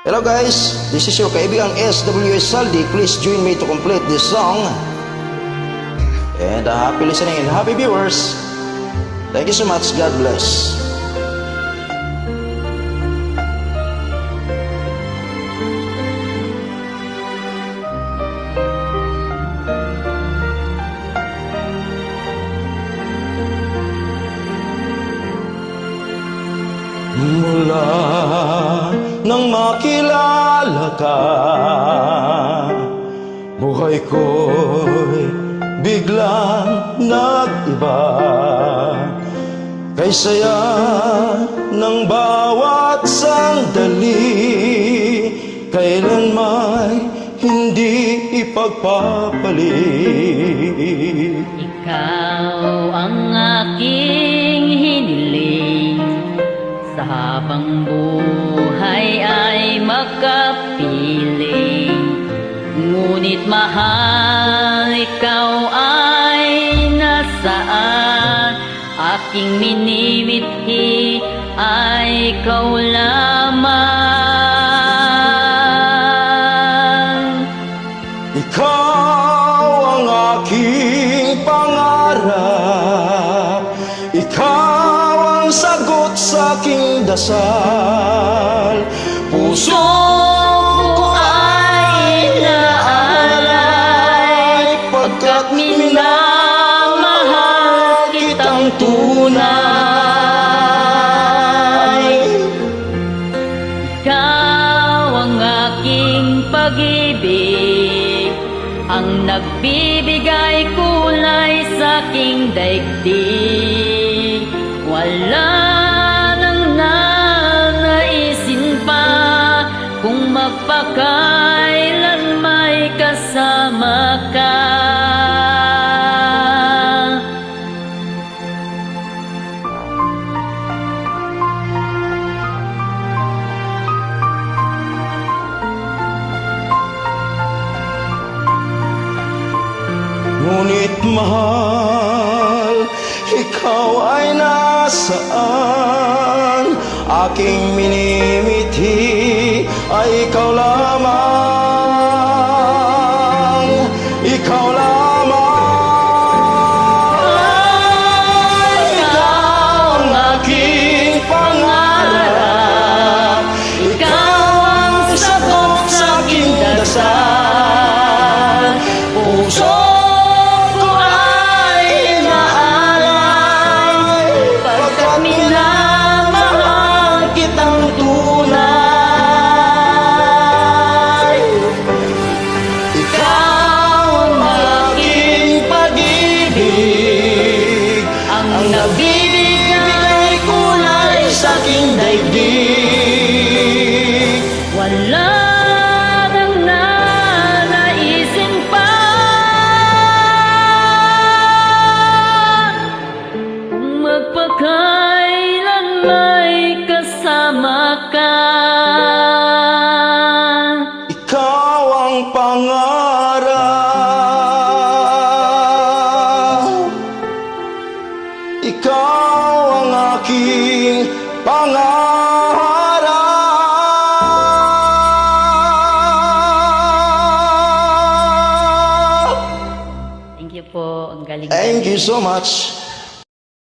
Hello guys, this is your kaibigang SWS Saldi. Please join me to complete this song. And happy listening and happy viewers. Thank you so much. God bless. Mula nang makilala ka, buhay ko'y biglang nag-iba. Kay saya ng bawat sandali, kailan may hindi ipagpapalit. Ikaw ang aking hiniling, sa habang buhay ay makapiling. Ngunit mahal, ikaw ay nasaan? Aking minimithi ay ikaw lamang. Ikaw ang aking pangarap, ikaw ang sagot sa aking dasal. Puso ko ay inaalay, pagkat minamahal kitang tunay. Ikaw ang aking pag-ibig, ang nagbibigay kulay sa aking daigdig. Wala nang nanaisin pa kung magpakailan may kasama ka. Ngunit mahal, ikaw ay nasaan? Aking minimithi ay ikaw lamang. Ikaw lamang. Ikaw ang aking pangarap, ikaw ang sagot sa aking dasal. Puso nagbibigay kulay sa aking daigdig. Wala nang nanaisin pa kung magpakailan may kasama ka. Ikaw ang pangarap, ikaw ang aking pangarap. Thank you po. Ang galing. Thank you so much.